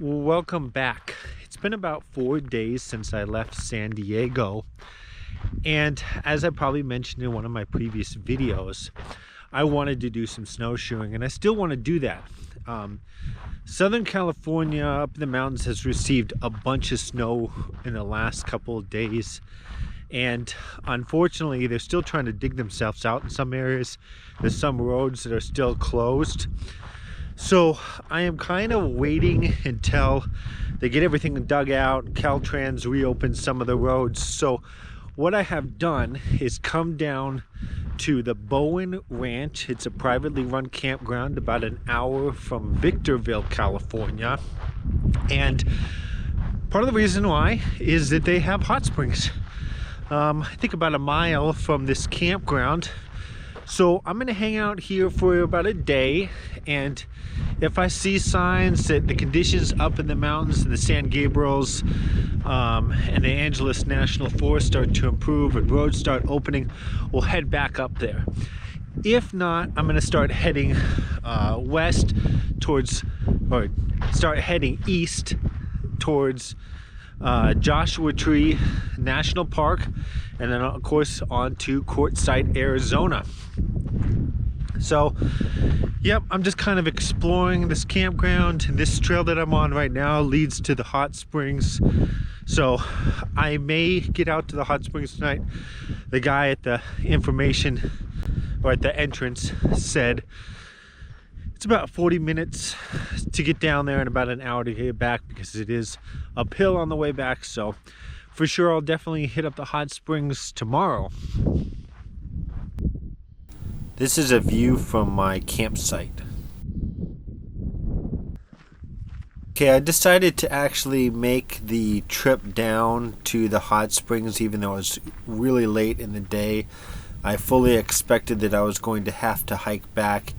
Welcome back. It's been about 4 days since I left San Diego, and as I probably mentioned in one of my previous videos, I wanted to do some snowshoeing, and I still want to do that. Southern California up in the mountains has received a bunch of snow in the last couple of days, and unfortunately they're still trying to dig themselves out in some areas. There's some roads that are still closed. So I am kind of waiting until they get everything dug out, Caltrans reopens some of the roads. So what I have done is come down to the Bowen Ranch. It's a privately run campground about an hour from Victorville, California. And part of the reason why is that they have hot springs. I think about a mile from this campground. So I'm going to hang out here for about a day, and if I see signs that the conditions up in the mountains in the San Gabriels and the Angeles National Forest start to improve and roads start opening, we'll head back up there. If not, I'm going to start heading west towards, or start heading east towards Joshua Tree National Park, and then of course on to Quartzsite, Arizona. So yep, I'm just kind of exploring this campground, and this trail that I'm on right now leads to the hot springs. So I may get out to the hot springs tonight. The guy at the information, or at the entrance, said it's about 40 minutes to get down there and about an hour to get back, because it is uphill on the way back. So for sure I'll definitely hit up the hot springs tomorrow. This is a view from my campsite. Okay, I decided to actually make the trip down to the hot springs even though it was really late in the day. I fully expected that I was going to have to hike back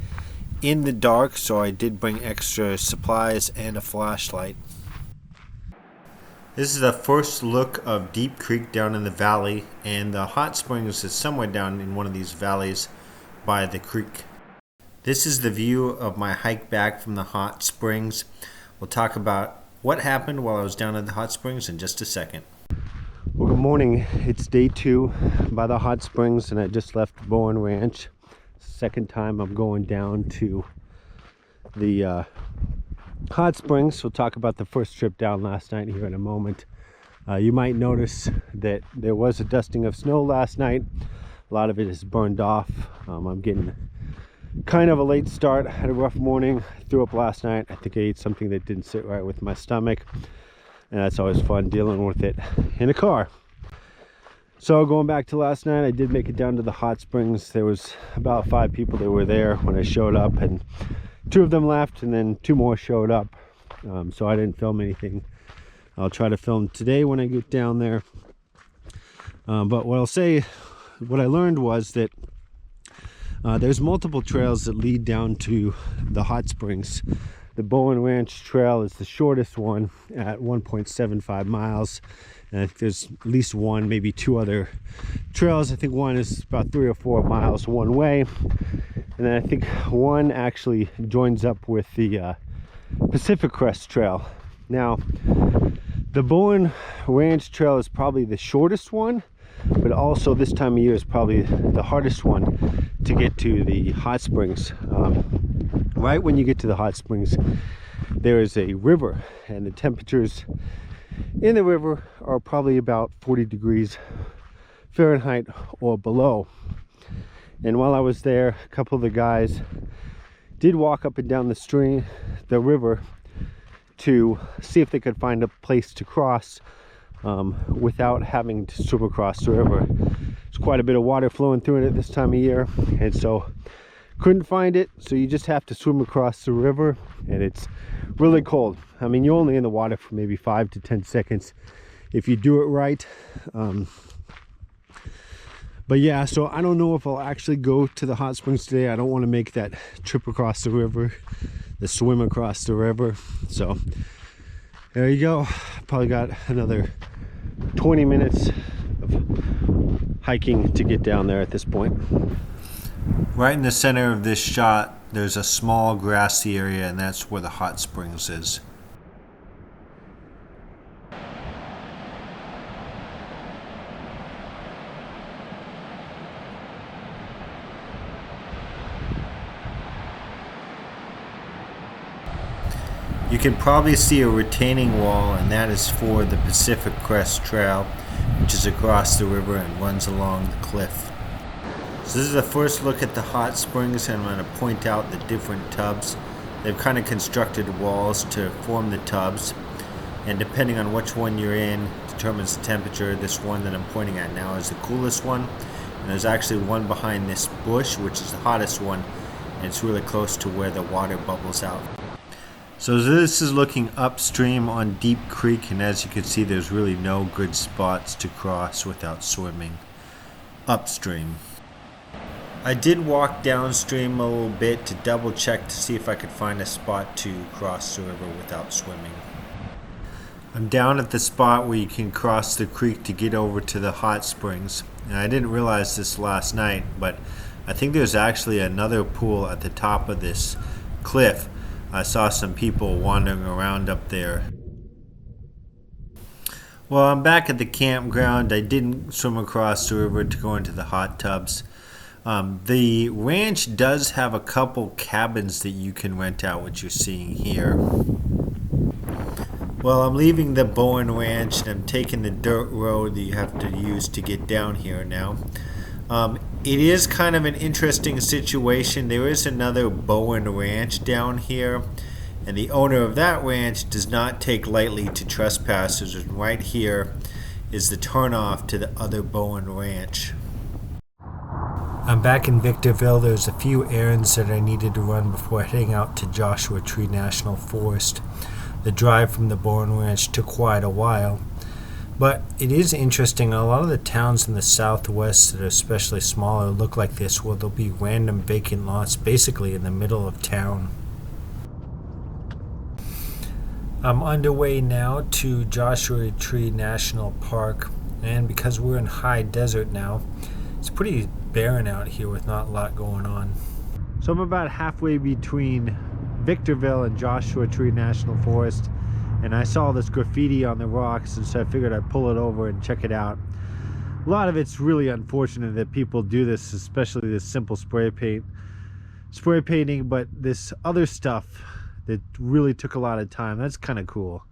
in the dark, so I did bring extra supplies and a flashlight. This is the first look of Deep Creek down in the valley, and the hot springs is somewhere down in one of these valleys by the creek. This is the view of my hike back from the hot springs. We'll talk about what happened while I was down at the hot springs in just a second. Well, good morning. It's day 2 by the hot springs, and I just left Bowen Ranch. Second time I'm going down to the hot springs. We'll talk about the first trip down last night here in a moment. You might notice that there was a dusting of snow last night. A lot of it is burned off. I'm getting kind of a late start. I had a rough morning. I threw up last night. I think I ate something that didn't sit right with my stomach, and that's always fun dealing with it in a car. So going back to last night, I did make it down to the hot springs. There was about 5 people that were there when I showed up, and 2 of them left, and then 2 more showed up. So I didn't film anything. I'll try to film today when I get down there. But what I'll say, what I learned was that there's multiple trails that lead down to the hot springs. The Bowen Ranch Trail is the shortest one at 1.75 miles. And I think there's at least one, maybe 2 other trails. I think one is about 3 or 4 miles one way. And then I think one actually joins up with the Pacific Crest Trail. Now, the Bowen Ranch Trail is probably the shortest one, but also this time of year is probably the hardest one to get to the hot springs. Right when you get to the hot springs, there is a river, and the temperatures in the river are probably about 40 degrees Fahrenheit or below. And while I was there, a couple of the guys did walk up and down the river to see if they could find a place to cross without having to swim across the river. There's quite a bit of water flowing through it at this time of year, and so couldn't find it. So you just have to swim across the river, and it's really cold. I mean, you're only in the water for maybe 5 to 10 seconds if you do it right. But yeah, so I don't know if I'll actually go to the hot springs today. I don't want to make that trip across the river, the swim across the river. So there you go. Probably got another 20 minutes of hiking to get down there at this point. Right in the center of this shot, there's a small grassy area, and that's where the hot springs is. You can probably see a retaining wall, and that is for the Pacific Crest Trail, which is across the river and runs along the cliff. So this is the first look at the hot springs, and I'm going to point out the different tubs. They've kind of constructed walls to form the tubs, and depending on which one you're in determines the temperature. This one that I'm pointing at now is the coolest one, and there's actually one behind this bush which is the hottest one, and it's really close to where the water bubbles out. So this is looking upstream on Deep Creek, and as you can see there's really no good spots to cross without swimming upstream. I did walk downstream a little bit to double check to see if I could find a spot to cross the river without swimming. I'm down at the spot where you can cross the creek to get over to the hot springs. And I didn't realize this last night, but I think there's actually another pool at the top of this cliff. I saw some people wandering around up there. Well, I'm back at the campground. I didn't swim across the river to go into the hot tubs. The ranch does have a couple cabins that you can rent out, which you're seeing here. Well, I'm leaving the Bowen Ranch and I'm taking the dirt road that you have to use to get down here now. It is kind of an interesting situation. There is another Bowen Ranch down here, and the owner of that ranch does not take lightly to trespassers, and right here is the turnoff to the other Bowen Ranch. I'm back in Victorville. There's a few errands that I needed to run before heading out to Joshua Tree National Forest. The drive from the Bowen Ranch took quite a while, but it is interesting. A lot of the towns in the southwest that are especially smaller look like this, where there'll be random vacant lots basically in the middle of town. I'm underway now to Joshua Tree National Park, and because we're in high desert now, it's pretty barren out here with not a lot going on. So I'm about halfway between Victorville and Joshua Tree National Forest, and I saw this graffiti on the rocks, and so I figured I'd pull it over and check it out. A lot of it's really unfortunate that people do this, especially this simple spray painting, but this other stuff that really took a lot of time, that's kind of cool.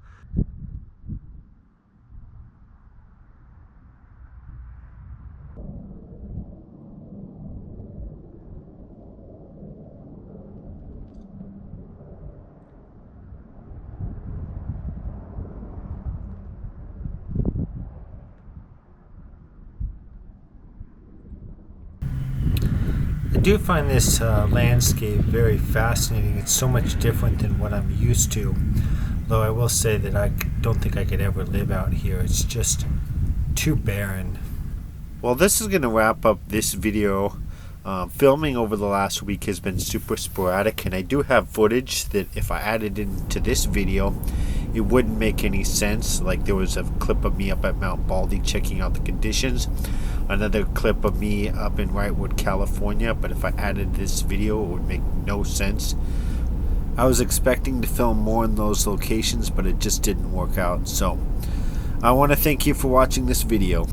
I do find this landscape very fascinating. It's so much different than what I'm used to. Though I will say that I don't think I could ever live out here. It's just too barren. Well, this is going to wrap up this video. Filming over the last week has been super sporadic, and I do have footage that if I added into this video, it wouldn't make any sense. Like there was a clip of me up at Mount Baldy checking out the conditions, another clip of me up in Wrightwood, California, but if I added this video it would make no sense. I was expecting to film more in those locations, but it just didn't work out. So I want to thank you for watching this video.